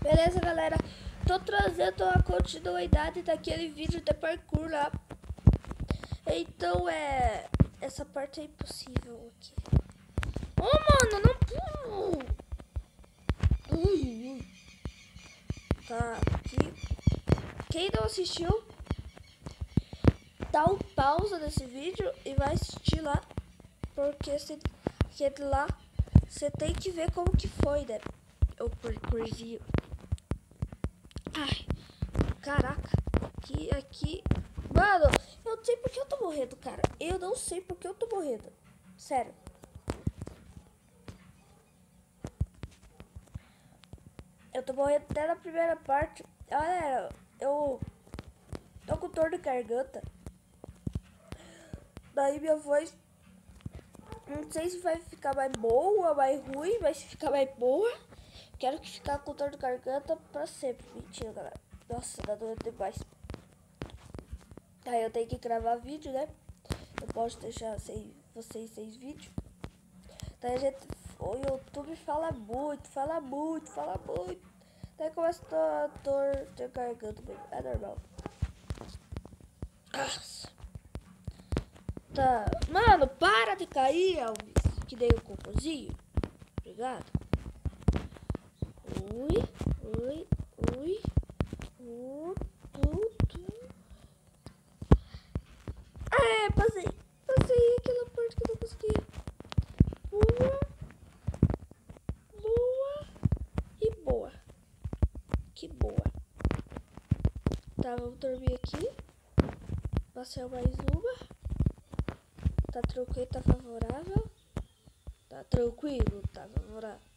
Beleza, galera? Tô trazendo a continuidade daquele vídeo de parkour lá. Então, essa parte é impossível aqui. Mano, não... Tá, aqui. Quem não assistiu, dá um pausa nesse vídeo e vai assistir lá. Porque lá, você tem que ver como que foi, né? O parkourzinho. Ai, caraca, aqui. Mano, eu não sei porque eu tô morrendo, cara. Eu não sei porque eu tô morrendo. Sério. Eu tô morrendo até na primeira parte. Galera, eu tô com dor de garganta. Daí minha voz, não sei se vai ficar mais boa, mais ruim, mas se ficar mais boa, quero que ficar com dor de garganta pra sempre. Mentira, galera. Nossa, tá doendo demais. Aí eu tenho que gravar vídeo, né? Eu posso deixar vocês sem vídeo. Daí o YouTube fala muito. Daí começa a dor de garganta mesmo. É normal. Nossa. Tá. Mano, para de cair, Elvis. Que dei o cocôzinho. Obrigado. Ui. Passei aquela parte que eu não conseguia. Boa e boa. Que boa. Tá, vamos dormir aqui. Passei mais uma. Tá tranquilo, tá favorável. Tá tranquilo, tá favorável.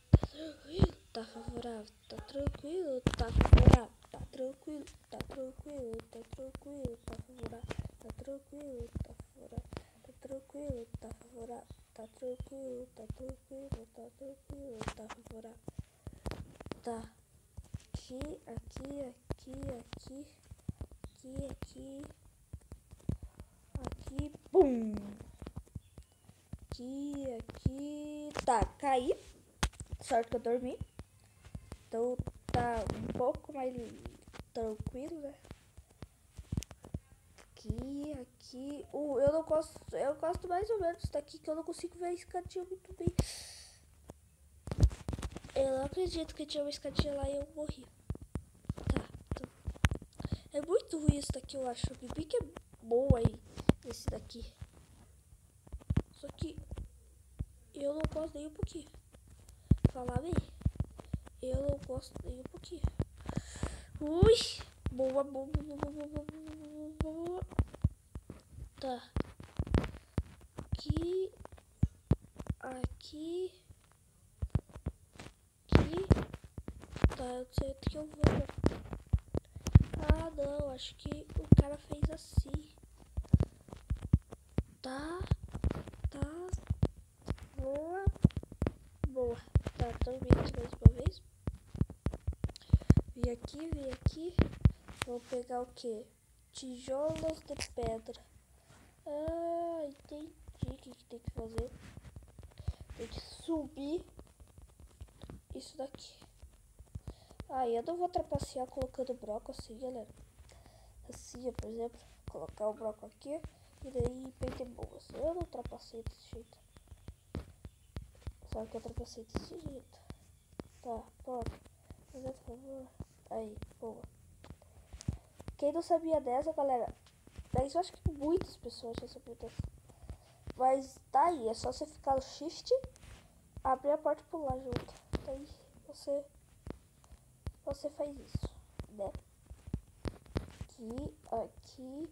Tá favorável, tá tranquilo, tá favorável. Tá tranquilo, tá tranquilo, tá tranquilo, tá favorável. Tá tranquilo, tá favorável. Tá tranquilo, tá favorável. Tá tranquilo, tá tranquilo, tá tranquilo, tá favorável. Tá. Aqui, pum. Aqui, tá, caí. Sorte que eu dormi. Então tá um pouco mais tranquilo, né? Aqui. Eu gosto mais ou menos daqui, que eu não consigo ver a escadinha muito bem. Eu não acredito que tinha uma escadinha lá e eu morri. Tá. É muito ruim isso daqui, eu acho. O Bibi que é boa aí, esse daqui. Só que eu não gosto nem um pouquinho. Falar bem, eu não gosto nem um pouquinho. Ui, boa. Tá. Aqui. Tá, eu não sei onde que eu vou. Ah, não, acho que o cara fez assim. Tá. Boa. Tá, dormi aqui mais uma vez. Vim aqui. Vou pegar o que? Tijolos de pedra. Ah, entendi o que tem que fazer. Tem que subir isso daqui. Aí eu não vou trapacear colocando broco assim, galera. Assim, por exemplo, colocar o broco aqui e daí bem de boas. Eu não trapacei desse jeito. Só que eu trapacei desse jeito. Tá, pode. Fazer por favor. Aí, boa. Quem não sabia dessa, galera, daí eu acho que muitas pessoas já sabiam dessa. Mas tá aí, é só você ficar no shift, abrir a porta e pular junto. Daí você faz isso, né? Aqui.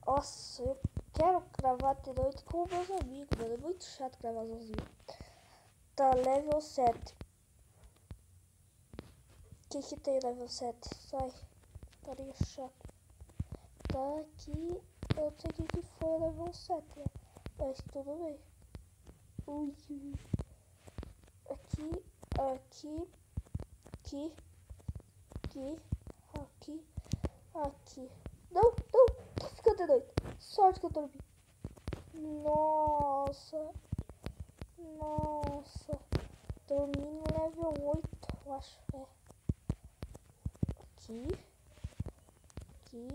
Nossa, eu quero gravar de noite com meus amigos, mano. É muito chato gravar sozinho. Tá, level 7. O que tem level 7? Sai. Carinha chato. Tá aqui. Eu não sei o que foi level 7, né? Mas tudo bem. Ui. Aqui. Não, tô ficando de noite. Sorte que eu dormi. Nossa. Dormi no level 8, eu acho. É. Aqui. Aqui.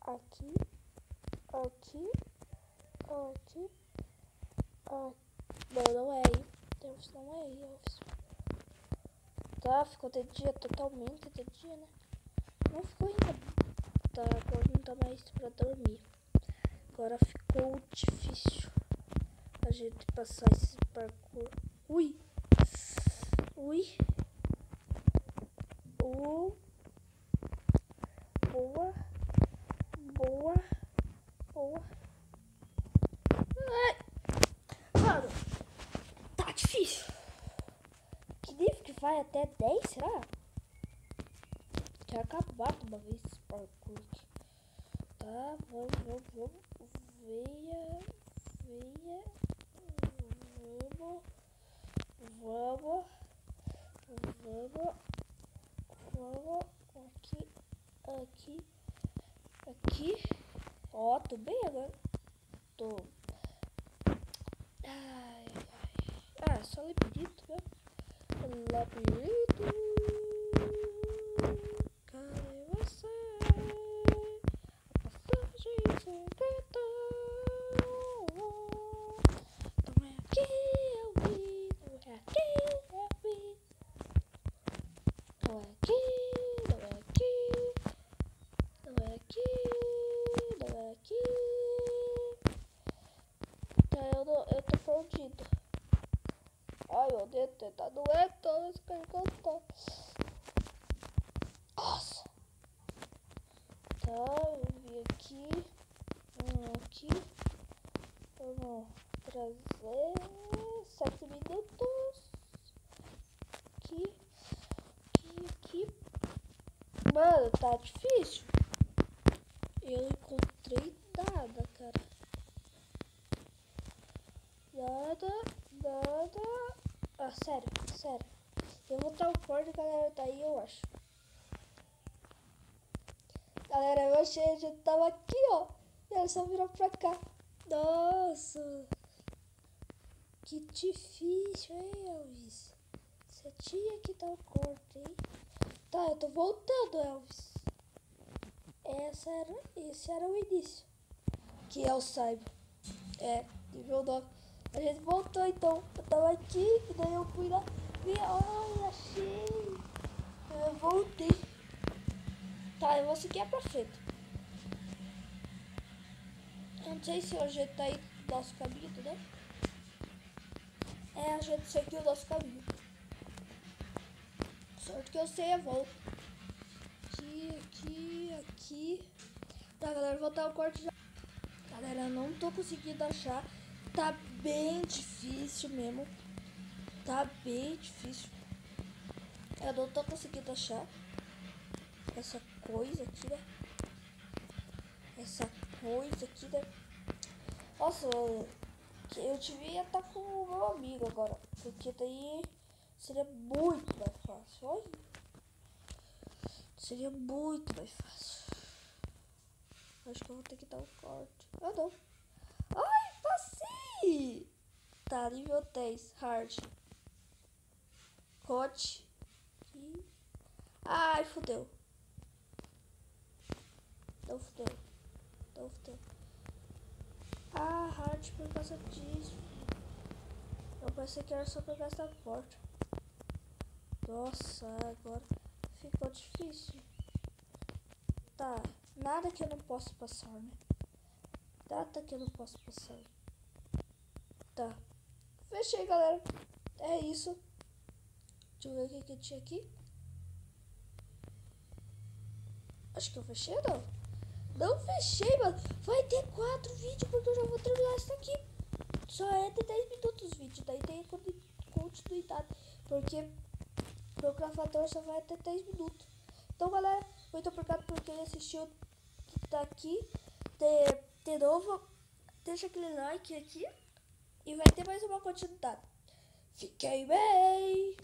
Aqui. Aqui. Aqui. Não, não é aí. Elvis, não é aí, Elvis. Tá, ficou de dia, totalmente de dia, né? Não ficou ainda. Tá, agora não tá mais pra dormir. Agora ficou difícil a gente passar esse parkour. Ui! Ui! Boa! Boa! Boa! Ai! Mano! Tá difícil! Que nível que vai até 10, será? Quero acabar de uma vez esse parkour aqui. Tá, vamos. Veia. Vamos. Aqui. Ó, tô bem agora. Tô. Ai. Ah, só labirinto, né? Labirinto. Cadê você? A passagem secreta. Não é aqui, eu vi. Não é aqui, eu vi. Não é aqui. Tá, eu tô perdido. Ai, meu Deus, tá doendo. Esse cara cantou. Nossa. Tá, eu vi aqui. Aqui. Vamos trazer 7 minutos. Aqui. Mano, tá difícil. Eu não encontrei nada, cara. Nada. Ah, sério. Eu vou dar o corte, galera, daí eu acho. Galera, eu achei, a gente tava aqui, ó. E ela só virou pra cá. Nossa. Que difícil, hein, Elvis? Você tinha que dar o corte, hein? Tá, eu tô voltando, Elvis. Esse era o início. Que eu saiba. É, nível 9. A gente voltou, então. Eu tava aqui, e daí eu fui lá. Olha, achei. Eu voltei. Tá, eu vou seguir pra frente. Eu não sei se a gente tá aí no nosso caminho, né? É, a gente seguiu o nosso caminho. Sorte que eu sei a volta. Aqui. Tá, galera, vou dar o corte já. Galera, eu não tô conseguindo achar. Tá bem difícil mesmo. Tá bem difícil. Eu não tô conseguindo achar essa coisa aqui, né? Nossa, eu devia estar com o meu amigo agora. Porque daí seria muito mais fácil. Olha. Seria muito mais fácil. Acho que eu vou ter que dar um corte. Ah, não. Ai, passei! Tá, nível 10, hard. Hot. Ai, fudeu. Não fudeu. Ah, hard por causa disso. Eu pensei que era só por causa da porta. Nossa, agora ficou difícil. Tá, nada que eu não possa passar, né? Nada que eu não possa passar. Tá. Fechei, galera. É isso. Deixa eu ver o que tinha aqui. Acho que eu fechei, não? Não fechei, mano. Vai ter 4 vídeos, porque eu já vou terminar isso aqui. Só é de 10 minutos o vídeo. Daí tem continuidade. Porque o gravador só vai até 10 minutos. Então, galera, muito obrigado por quem assistiu. Que tá aqui. De novo, deixa aquele like aqui. E vai ter mais uma continuidade. Fiquem bem!